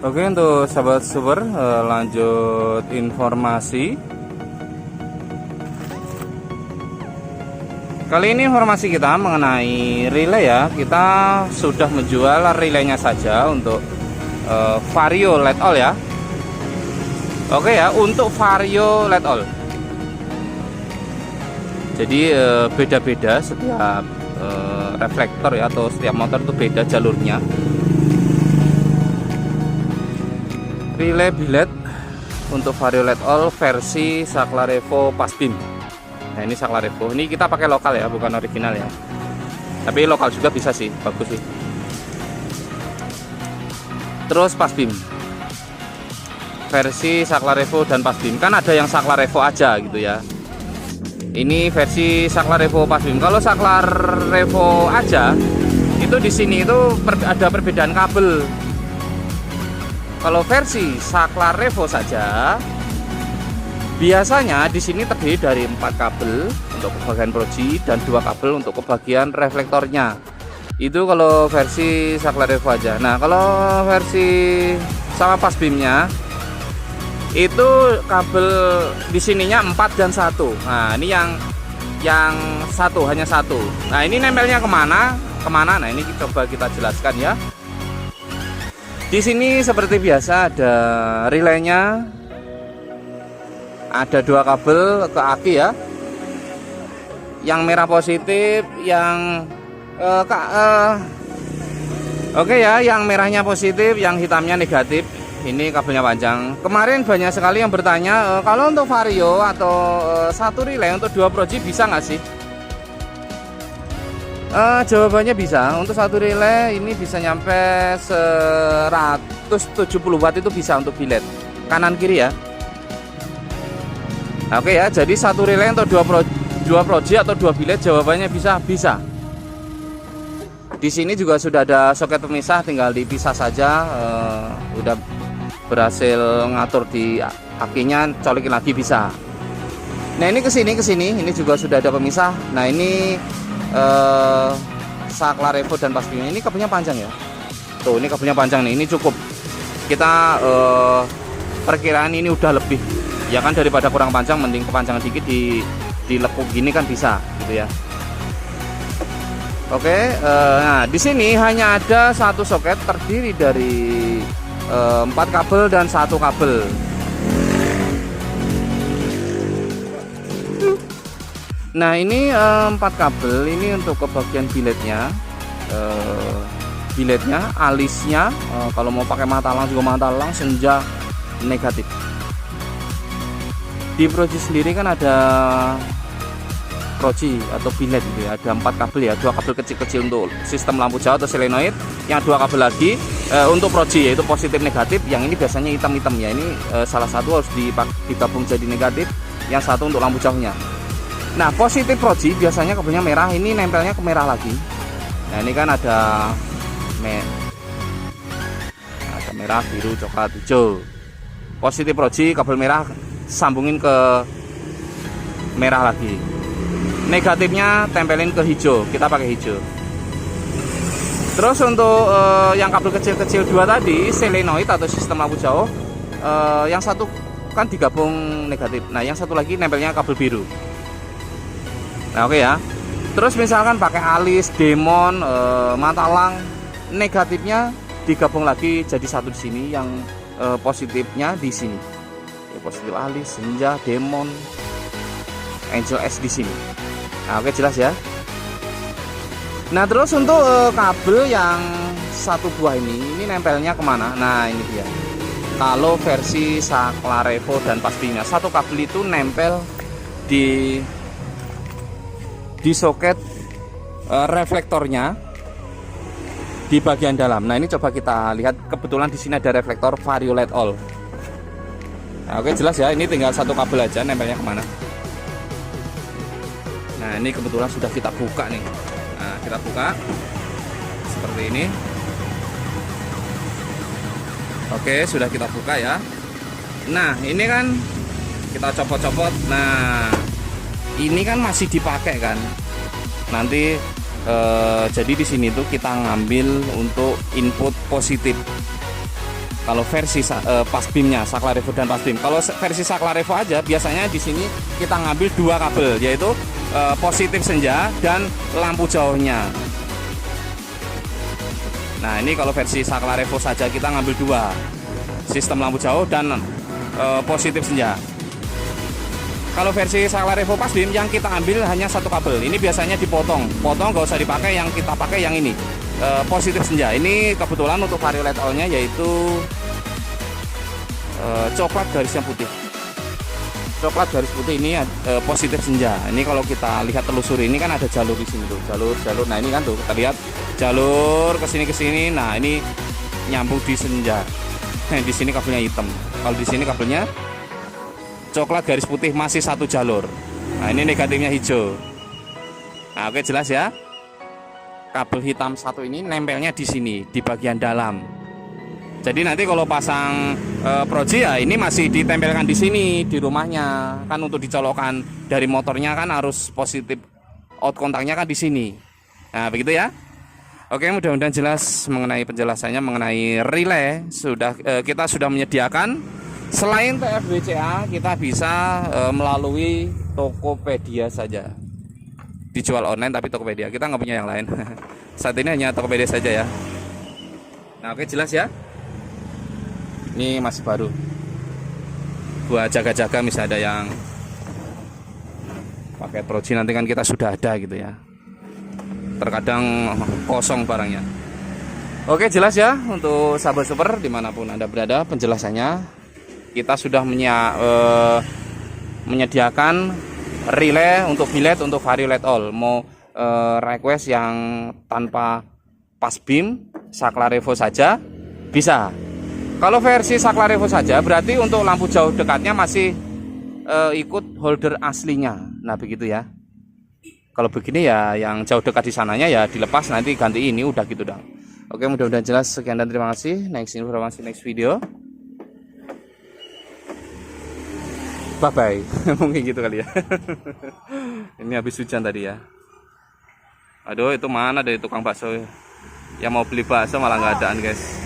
Oke, untuk sahabat super, lanjut informasi. Kali ini informasi kita mengenai relay ya. Kita sudah menjual relaynya saja untuk Vario LED all ya. Oke ya, untuk Vario LED all. Jadi beda-beda setiap reflektor ya, atau setiap motor itu beda jalurnya. Relay billet untuk Vario LED all versi Saklarevo Pasbim. Nah, ini Saklarevo. Ini kita pakai lokal ya, bukan original ya. Tapi lokal juga bisa sih, bagus sih. Terus Pasbim. Versi Saklarevo dan Pasbim. Kan ada yang Saklarevo aja gitu ya. Ini versi Saklarevo Pasbim. Kalau Saklarevo aja, itu di sini itu ada perbedaan kabel. Kalau versi Saklarevo saja, biasanya di sini terdiri dari 4 kabel untuk kebagian proji dan 2 kabel untuk kebagian reflektornya. Itu kalau versi Saklarevo aja. Nah, kalau versi sama Pasbimnya itu kabel di sininya 4 dan 1. Nah, ini yang satu, hanya satu. Nah, ini nempelnya kemana? Nah, ini coba kita jelaskan ya. Di sini seperti biasa ada relaynya. Ada 2 kabel ke aki ya. Yang merah positif, yang oke ya, yang merahnya positif, yang hitamnya negatif. Ini kabelnya panjang. Kemarin banyak sekali yang bertanya, kalau untuk Vario atau satu relay untuk 2 proji bisa nggak sih? Jawabannya bisa. Untuk satu relay ini bisa nyampe 170 watt itu bisa untuk billet kanan kiri ya. Oke ya, jadi satu relay untuk 2 proji atau 2 billet, jawabannya bisa. Di sini juga sudah ada soket pemisah, tinggal dipisah saja. Udah berhasil ngatur di akinya, colokin lagi bisa. Nah, ini kesini, ini juga sudah ada pemisah. Nah, ini Saklarevo dan Pasbim. Ini kabelnya panjang ya. Tuh, ini kabelnya panjang nih. Ini cukup. Kita perkiraan ini udah lebih. Ya kan, daripada kurang panjang, mending kepanjangan dikit dilekuk gini kan bisa gitu ya. Oke, nah di sini hanya ada satu soket terdiri dari 4 kabel dan 1 kabel. Nah, ini 4 kabel ini untuk kebagian billetnya, alisnya. Kalau mau pakai matalang juga matalang, senja negatif. Di proji sendiri kan ada proji atau billet gitu ya, ada 4 kabel ya, 2 kabel kecil-kecil untuk sistem lampu jauh atau solenoid, yang 2 kabel lagi untuk proji, yaitu positif negatif. Yang ini biasanya hitam-hitam ya, ini salah satu harus digabung jadi negatif, yang satu untuk lampu jauhnya. Nah, positif proji biasanya kabelnya merah, ini nempelnya ke merah lagi. Nah, ini kan ada merah, biru, coklat, hijau. Positif proji kabel merah sambungin ke merah lagi. Negatifnya tempelin ke hijau, kita pakai hijau. Terus untuk yang kabel kecil-kecil 2 tadi, solenoid atau sistem lampu jauh, yang satu kan digabung negatif. Nah, yang satu lagi nempelnya kabel biru. Nah, oke ya. Terus misalkan pakai alis, demon, matalang, negatifnya digabung lagi jadi satu di sini, yang positifnya di sini. Ya, positif alis, senja, demon, angel S di sini. Nah, oke, jelas ya. Nah, terus untuk kabel yang 1 buah ini nempelnya kemana? Nah, ini dia. Kalau versi Saklarevo dan Pasbimnya, 1 kabel itu nempel di soket reflektornya di bagian dalam. Nah, ini coba kita lihat, kebetulan di sini ada reflektor Vario LED all. Nah, oke, jelas ya, ini tinggal 1 kabel aja nempelnya kemana. Nah, ini kebetulan sudah kita buka nih. Nah, kita buka seperti ini. Oke, sudah kita buka ya. Nah, ini kan kita copot-copot. Nah, ini kan masih dipakai kan. Nanti jadi di sini tuh kita ngambil untuk input positif. Kalau versi Pasbimnya, Saklarevo dan Pasbim. Kalau versi Saklarevo aja biasanya di sini kita ngambil dua kabel, yaitu positif senja dan lampu jauhnya. Nah, ini kalau versi Saklarevo saja kita ngambil dua, sistem lampu jauh dan positif senja. Kalau versi Saklarevo Pasbim yang kita ambil hanya satu kabel. Ini biasanya dipotong, nggak usah dipakai. Yang kita pakai yang ini, positif senja. Ini kebetulan untuk vario LED all-nya yaitu coklat garisnya putih. Coklat garis putih ini positif senja. Ini kalau kita lihat telusuri, ini kan ada jalur di sini tuh, jalur. Nah ini kan tuh kita lihat jalur ke sini. Nah ini nyambung di senja. Di sini kabelnya hitam. Kalau di sini kabelnya coklat garis putih, masih satu jalur. Nah ini negatifnya hijau. Nah oke, jelas ya. Kabel hitam satu ini nempelnya di sini di bagian dalam. Jadi nanti kalau pasang proji ya ini masih ditempelkan di sini di rumahnya. Kan untuk dicolokkan dari motornya kan harus positif, out kontaknya kan di sini. Nah begitu ya. Oke, mudah-mudahan jelas mengenai penjelasannya mengenai relay. Kita sudah menyediakan. Selain TFBCA, kita bisa melalui Tokopedia saja. Dijual online tapi Tokopedia. Kita nggak punya yang lain. Saat ini hanya Tokopedia saja ya. Nah oke, jelas ya. Ini masih baru. Buat jaga-jaga misalnya ada yang pakai proji, nanti kan kita sudah ada gitu ya. Terkadang kosong barangnya. Oke, jelas ya untuk sahabat super dimanapun Anda berada, penjelasannya. Kita sudah menyediakan relay untuk biled untuk vario LED all. Mau request yang tanpa Pasbim, Saklarevo saja bisa. Kalau versi Saklarevo saja berarti untuk lampu jauh dekatnya masih ikut holder aslinya. Nah begitu ya. Kalau begini ya yang jauh dekat di sananya ya dilepas, nanti ganti ini, udah gitu dong. Oke, mudah-mudahan jelas. Sekian dan terima kasih. Next informasi, next video. Bye bye. Mungkin gitu kali ya. Ini habis hujan tadi ya. Aduh, itu mana dari tukang bakso yang mau beli bakso malah nggak adaan guys.